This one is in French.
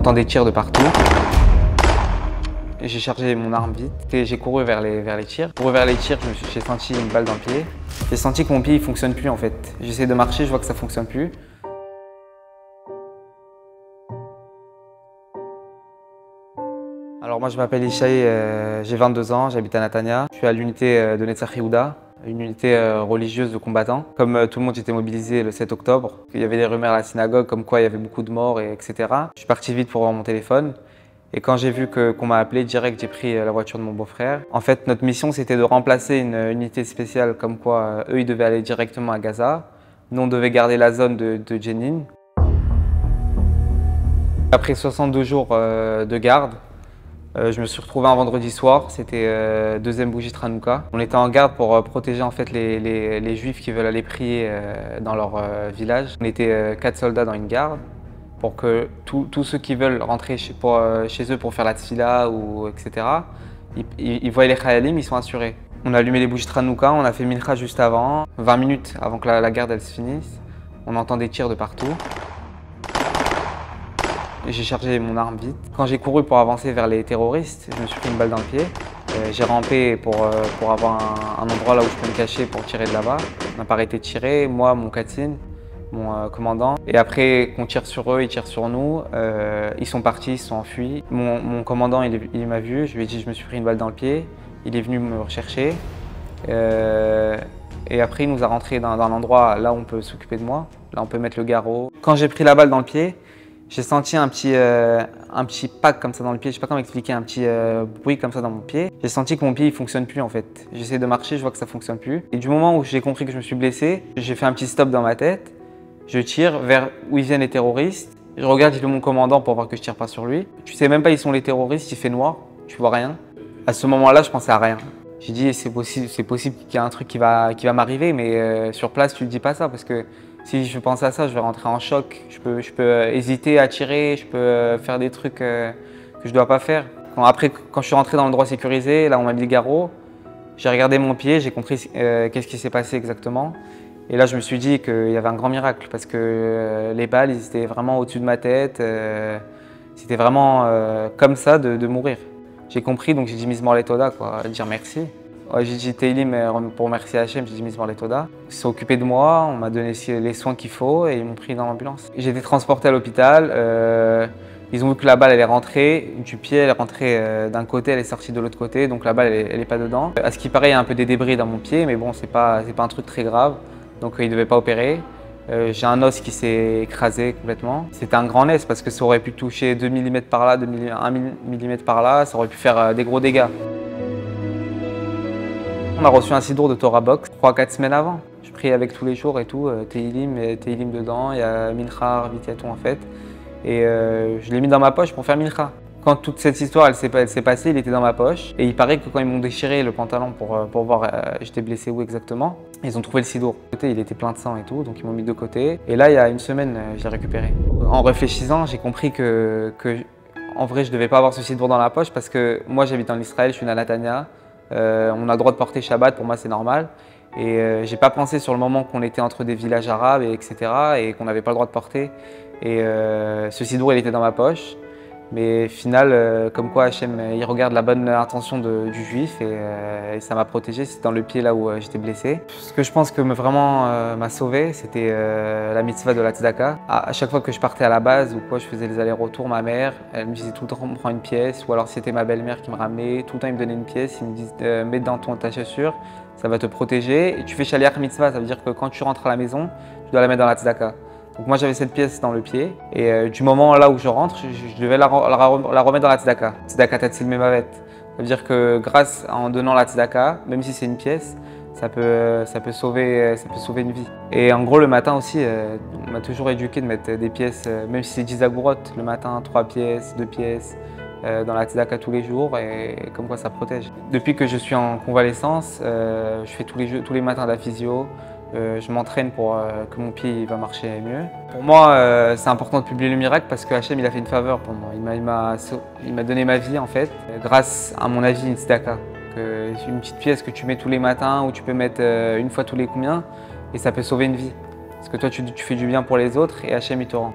entend des tirs de partout. J'ai chargé mon arme vite et j'ai couru vers les tirs. J'ai senti une balle dans le pied. J'ai senti que mon pied ne fonctionne plus en fait. J'essaie de marcher, je vois que ça ne fonctionne plus. Alors moi je m'appelle Ishaï, j'ai 22 ans, j'habite à Netanya. Je suis à l'unité de Netzach Yehuda, une unité religieuse de combattants. Comme tout le monde était mobilisé le 7 octobre, il y avait des rumeurs à la synagogue comme quoi il y avait beaucoup de morts, etc. Je suis parti vite pour voir mon téléphone. Et quand j'ai vu qu'on m'a appelé, direct j'ai pris la voiture de mon beau-frère. En fait, notre mission c'était de remplacer une unité spéciale comme quoi eux ils devaient aller directement à Gaza. Nous on devait garder la zone de Jenin. Après 62 jours de garde, je me suis retrouvé un vendredi soir, c'était deuxième bougie de Hanouka. On était en garde pour protéger en fait les juifs qui veulent aller prier dans leur village. On était 4 soldats dans une garde pour que tous ceux qui veulent rentrer chez eux pour faire la tfila ou etc. Ils voient les chayalim, ils sont assurés. On a allumé les bougies de Hanouka, on a fait mincha juste avant, 20 minutes avant que la garde elle se finisse. On entend des tirs de partout. J'ai chargé mon arme vite. Quand j'ai couru pour avancer vers les terroristes, je me suis pris une balle dans le pied. J'ai rampé pour avoir un endroit là où je peux me cacher pour tirer de là-bas. On n'a pas arrêté de tirer, moi, mon Katin, mon commandant. Et après qu'on tire sur eux, ils tirent sur nous. Ils sont partis, ils se sont enfuis. Mon commandant, il m'a vu, je lui ai dit je me suis pris une balle dans le pied. Il est venu me rechercher. Et après, il nous a rentrés dans l'endroit là où on peut s'occuper de moi. Là, on peut mettre le garrot. Quand j'ai pris la balle dans le pied, j'ai senti un petit pack comme ça dans le pied, je sais pas comment expliquer, un petit bruit comme ça dans mon pied. J'ai senti que mon pied il fonctionne plus en fait. J'essaie de marcher, je vois que ça fonctionne plus. Et du moment où j'ai compris que je me suis blessé, j'ai fait un petit stop dans ma tête. Je tire vers où ils viennent les terroristes. Je regarde, il est mon commandant pour voir que je tire pas sur lui. Tu sais même pas ils sont les terroristes, il fait noir, tu vois rien. À ce moment-là, je pensais à rien. J'ai dit c'est possible qu'il y ait un truc qui va m'arriver, mais sur place tu le dis pas ça parce que si je pense à ça, je vais rentrer en choc. Je peux hésiter à tirer, je peux faire des trucs que je dois pas faire. Après, quand je suis rentré dans l'endroit sécurisé, là on m'a mis le garrot, j'ai regardé mon pied, j'ai compris qu'est-ce qui s'est passé exactement. Et là je me suis dit qu'il y avait un grand miracle parce que les balles, ils étaient vraiment au-dessus de ma tête. C'était vraiment comme ça de mourir. J'ai compris, donc j'ai dit Mizmor Letoda, quoi, dire merci. Ouais, j'ai dit Teilim pour remercier Hachem, j'ai dit Mizmor Letoda. Ils se sont occupés de moi, on m'a donné les soins qu'il faut et ils m'ont pris dans l'ambulance. J'ai été transporté à l'hôpital, ils ont vu que la balle elle est rentrée du pied, elle est rentrée d'un côté, elle est sortie de l'autre côté, donc la balle elle est pas dedans. À ce qui paraît, il y a un peu des débris dans mon pied, mais bon, c'est pas un truc très grave, donc ils ne devaient pas opérer. J'ai un os qui s'est écrasé complètement. C'était un grand os parce que ça aurait pu toucher 2 mm par là, 1 mm par là, ça aurait pu faire des gros dégâts. On a reçu un sidour de Torah Box 3-4 semaines avant. Je prie avec tous les jours et tout, Teilim dedans, il y a Mincha, Vitiaton en fait. Et je l'ai mis dans ma poche pour faire Mincha. Quand toute cette histoire elle s'est passée, il était dans ma poche. Et il paraît que quand ils m'ont déchiré le pantalon pour voir j'étais blessé où exactement, ils ont trouvé le sidour. Il était plein de sang et tout, donc ils m'ont mis de côté. Et là, il y a une semaine, je l'ai récupéré. En réfléchissant, j'ai compris que en vrai, je devais pas avoir ce sidour dans la poche parce que moi, j'habite en Israël, je suis à Netanya. On a le droit de porter Shabbat, pour moi c'est normal. Et j'ai pas pensé sur le moment qu'on était entre des villages arabes, etc. et qu'on n'avait pas le droit de porter. Et ce sidour, il était dans ma poche. Mais au final, comme quoi Hachem, il regarde la bonne intention du juif et ça m'a protégé. C'était dans le pied là où j'étais blessé. Ce que je pense que vraiment m'a sauvé, c'était la mitzvah de la tzedaka. À chaque fois que je partais à la base ou quoi, je faisais les allers-retours, ma mère, elle me disait tout le temps on prend une pièce. Ou alors si c'était ma belle-mère qui me ramenait, tout le temps il me donnait une pièce. Il me disait mets dans ta chaussure, ça va te protéger. Et tu fais shaliach mitzvah, ça veut dire que quand tu rentres à la maison, tu dois la mettre dans la tzedaka. Donc moi j'avais cette pièce dans le pied et du moment là où je rentre, je devais la remettre dans la tzedaka. Tzedaka Tatsil Memavet. Ça veut dire que grâce en donnant la tzedaka, même si c'est une pièce, ça peut sauver une vie. Et en gros le matin aussi, on m'a toujours éduqué de mettre des pièces, même si c'est 10 agourottes le matin, 3 pièces, 2 pièces, dans la tzedaka tous les jours et comme quoi ça protège. Depuis que je suis en convalescence, je fais tous les matins de la physio. Je m'entraîne pour que mon pied va marcher mieux. Pour moi, c'est important de publier le miracle parce que Hachem il a fait une faveur pour moi. Il m'a donné ma vie en fait, grâce à mon avis une tzedaka. Une petite pièce que tu mets tous les matins ou tu peux mettre une fois tous les combien et ça peut sauver une vie. Parce que toi tu fais du bien pour les autres et Hachem il te rend.